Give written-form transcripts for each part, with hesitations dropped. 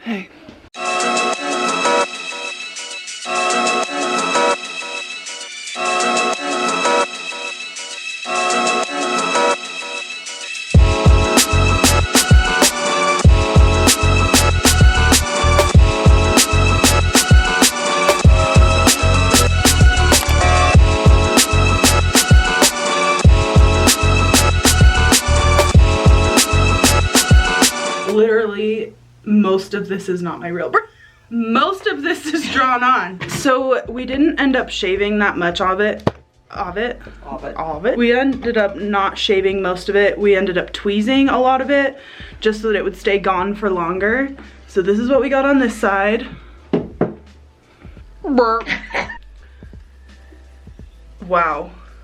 Hey. Literally, most of this is not my real brow. Most of this is drawn on. So we didn't end up shaving that much of it. We ended up not shaving most of it. We ended up tweezing a lot of it just so that it would stay gone for longer. So this is what we got on this side. Wow.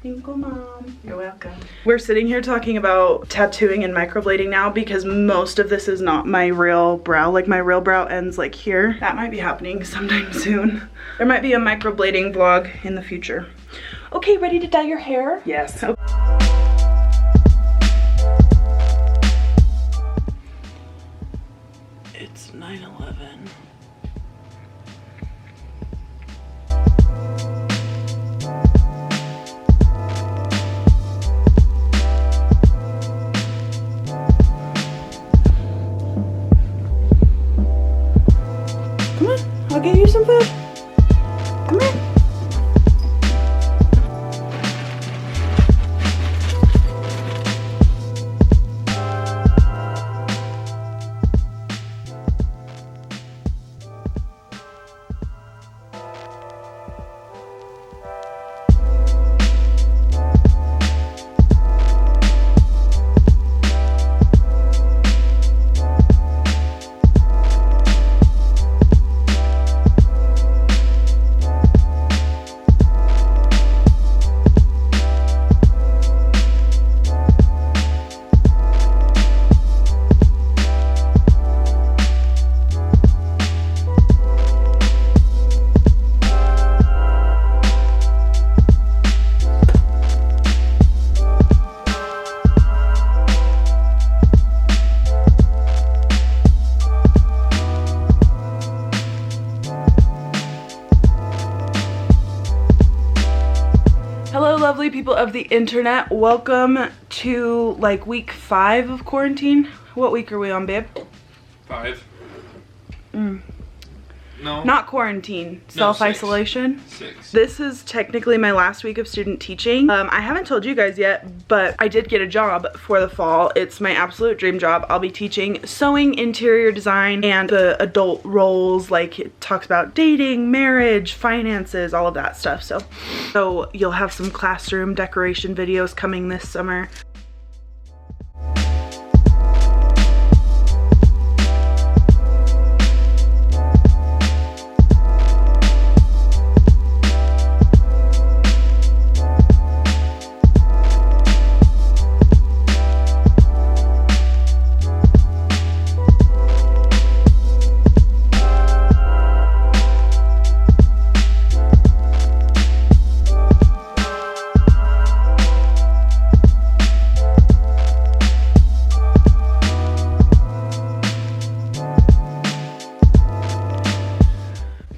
Thank you, Mom. You're welcome. We're sitting here talking about tattooing and microblading now because most of this is not my real brow. Like my real brow ends like here. That might be happening sometime soon. There might be a microblading vlog in the future. Okay, ready to dye your hair? Yes. Okay. It's 9/11. Come on, I'll get you some food. Come here. Hello lovely people of the internet, welcome to like week 5 of quarantine. What week are we on, babe? 5. No. Not quarantine, self-isolation. 6. This is technically my last week of student teaching. I haven't told you guys yet, but I did get a job for the fall. It's my absolute dream job. I'll be teaching sewing, interior design, and the adult roles, like it talks about dating, marriage, finances, all of that stuff. So you'll have some classroom decoration videos coming this summer.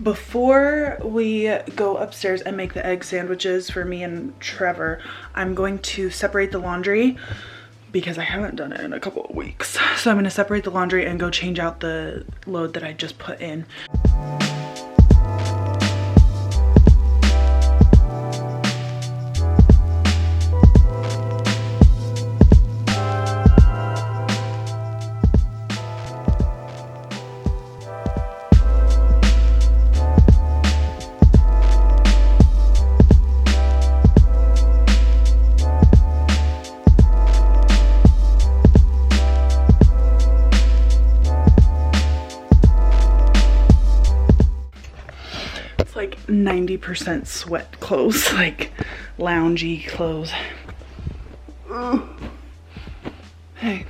Before we go upstairs and make the egg sandwiches for me and Trevor, I'm going to separate the laundry because I haven't done it in a couple of weeks. So I'm going to separate the laundry and go change out the load that I just put in. Like 90% sweat clothes, like loungy clothes. Hey.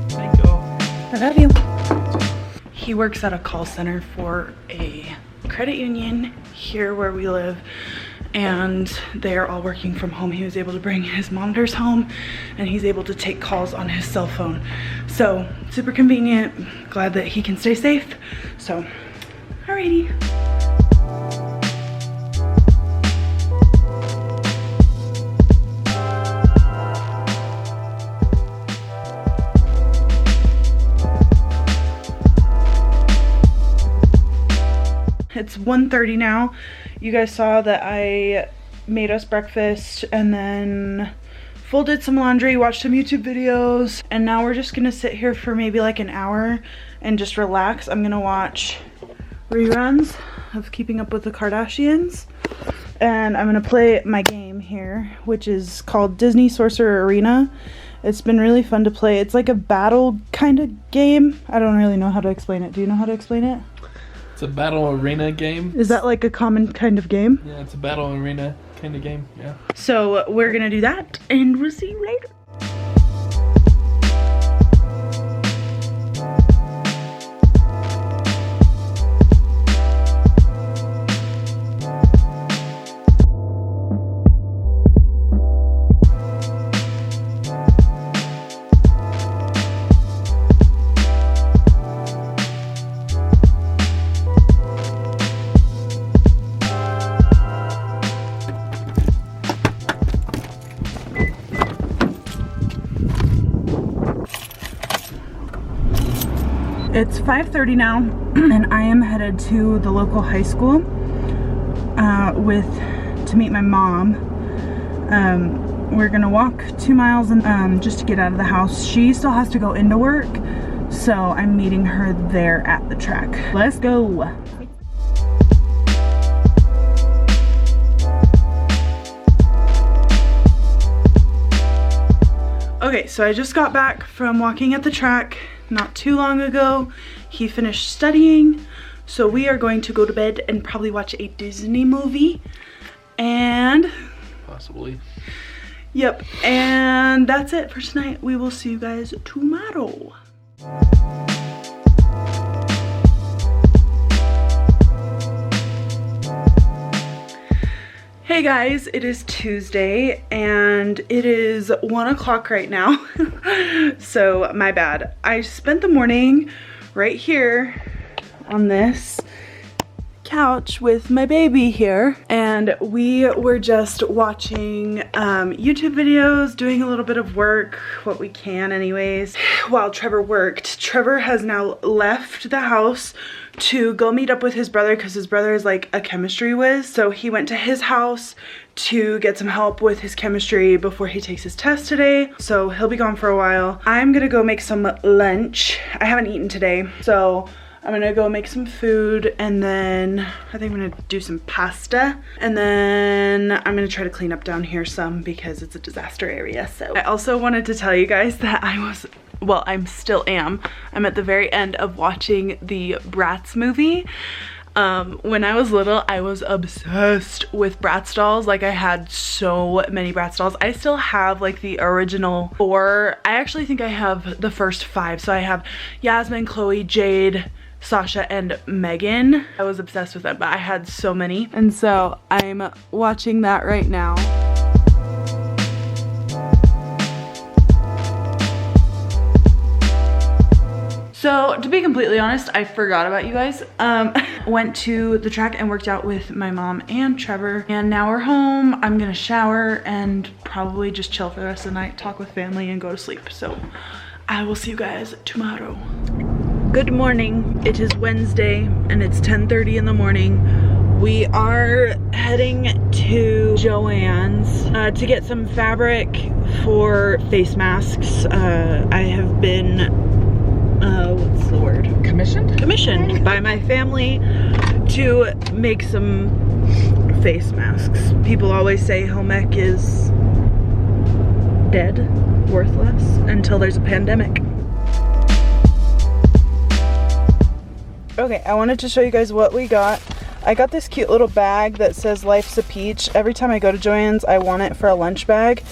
Thank you. I love you. He works at a call center for a credit union here where we live, and they're all working from home. He was able to bring his monitors home and he's able to take calls on his cell phone. So super convenient. Glad that he can stay safe. So alrighty. It's 1:30 now. You guys saw that I made us breakfast and then folded some laundry, watched some YouTube videos, and now we're just gonna sit here for maybe like an hour and just relax. I'm gonna watch reruns of Keeping Up with the Kardashians, and I'm gonna play my game here, which is called Disney Sorcerer Arena. It's been really fun to play. It's like a battle kind of game. I don't really know how to explain it. Do you know how to explain it? It's a battle arena game. Is that like a common kind of game? Yeah, it's a battle arena kind of game, yeah. So we're gonna do that and we'll see you later. It's 5:30 now and I am headed to the local high school to meet my mom. We're gonna walk 2 miles and just to get out of the house. She still has to go into work, so I'm meeting her there at the track. Let's go. Okay, so I just got back from walking at the track not too long ago. He finished studying, so we are going to go to bed and probably watch a Disney movie. And possibly. Yep, and that's it for tonight. We will see you guys tomorrow. Hey guys, it is Tuesday and it is 1 o'clock right now. So my bad. I spent the morning right here on this couch with my baby here, and we were just watching YouTube videos, doing a little bit of work, what we can anyways, while Trevor worked. Trevor has now left the house to go meet up with his brother because his brother is like a chemistry whiz. So he went to his house to get some help with his chemistry before he takes his test today. So he'll be gone for a while. I'm gonna go make some lunch. I haven't eaten today, so I'm gonna go make some food, and then I think I'm gonna do some pasta, and then I'm gonna try to clean up down here some because it's a disaster area. So I also wanted to tell you guys that I'm still am. I'm at the very end of watching the Bratz movie. When I was little, I was obsessed with Bratz dolls. Like, I had so many Bratz dolls. I still have like the original 4. I actually think I have the first 5. So I have Yasmin, Chloe, Jade, Sasha, and Megan. I was obsessed with them, but I had so many. And so I'm watching that right now. So to be completely honest, I forgot about you guys. Went to the track and worked out with my mom and Trevor, and now we're home. I'm gonna shower and probably just chill for the rest of the night, talk with family, and go to sleep. So I will see you guys tomorrow. Good morning. It is Wednesday and it's 10:30 in the morning. We are heading to Joann's to get some fabric for face masks. I have been, what's the word? Commissioned by my family to make some face masks. People always say home ec is dead, worthless, until there's a pandemic. Okay, I wanted to show you guys what we got. I got this cute little bag that says Life's a Peach. Every time I go to Joann's, I want it for a lunch bag.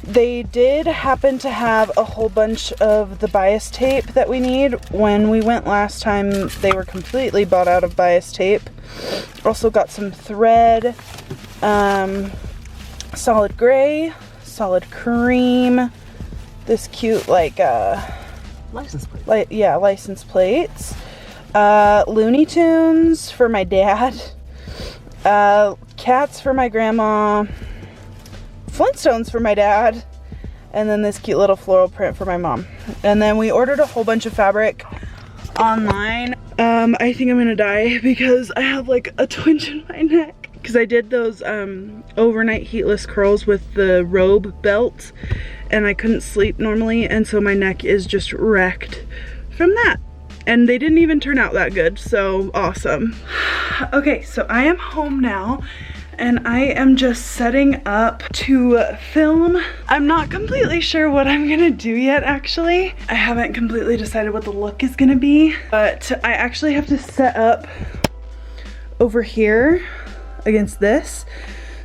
They did happen to have a whole bunch of the bias tape that we need. When we went last time, they were completely bought out of bias tape. Also got some thread, solid gray, solid cream, this cute like license plate. License plates. Looney Tunes for my dad. Cats for my grandma. Flintstones for my dad. And then this cute little floral print for my mom. And then we ordered a whole bunch of fabric online. I think I'm gonna die because I have like a twinge in my neck. Because I did those overnight heatless curls with the robe belt. And I couldn't sleep normally. And so my neck is just wrecked from that. And they didn't even turn out that good, so awesome. Okay, so I am home now and I am just setting up to film. I'm not completely sure what I'm gonna do yet, actually. I haven't completely decided what the look is gonna be, but I actually have to set up over here against this.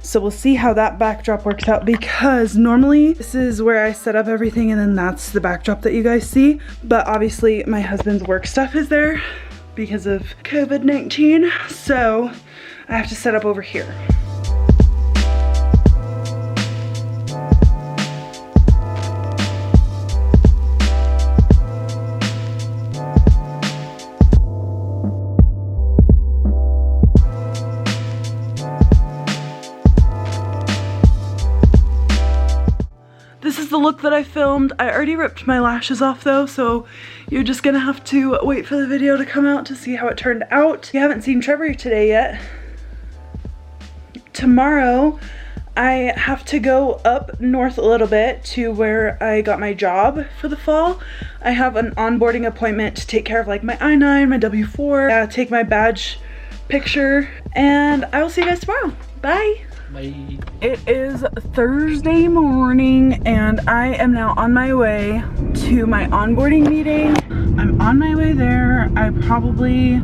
So we'll see how that backdrop works out, because normally this is where I set up everything and then that's the backdrop that you guys see. But obviously my husband's work stuff is there because of COVID-19. So I have to set up over here. This is the look that I filmed. I already ripped my lashes off though, so you're just gonna have to wait for the video to come out to see how it turned out. You haven't seen Trevor today yet. Tomorrow, I have to go up north a little bit to where I got my job for the fall. I have an onboarding appointment to take care of like my I-9, my W-4, take my badge picture, and I will see you guys tomorrow. Bye. Bye. It is Thursday morning and I am now on my way to my onboarding meeting. I'm on my way there. I probably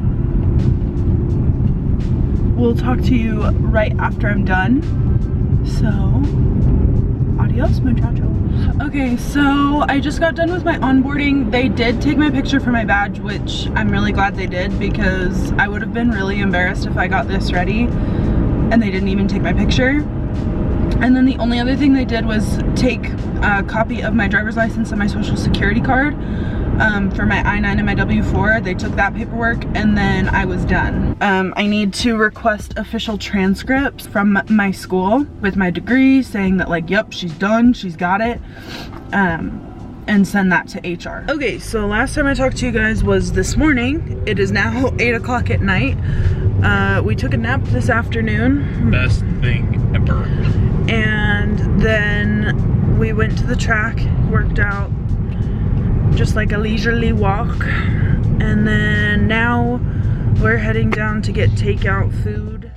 will talk to you right after I'm done. So, adios muchachos. Okay, so I just got done with my onboarding. They did take my picture for my badge, which I'm really glad they did, because I would have been really embarrassed if I got this ready and they didn't even take my picture. And then the only other thing they did was take a copy of my driver's license and my social security card for my I-9 and my W-4. They took that paperwork and then I was done. I need to request official transcripts from my school with my degree saying that like, yep, she's done, she's got it, and send that to HR. Okay, so last time I talked to you guys was this morning. It is now 8 o'clock at night. We took a nap this afternoon. Best thing ever. And then we went to the track, worked out, just like a leisurely walk. And then now we're heading down to get takeout food.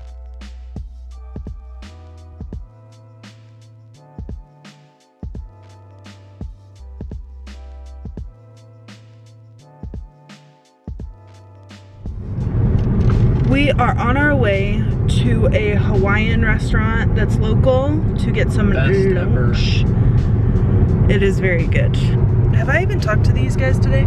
We are on our way to a Hawaiian restaurant that's local to get some lunch. It is very good. Have I even talked to these guys today?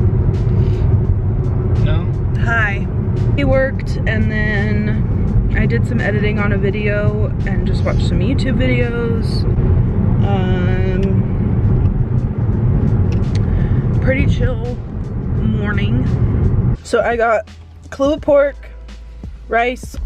No. Hi. We worked and then I did some editing on a video and just watched some YouTube videos. Pretty chill morning. So I got Kahlua pork, rice,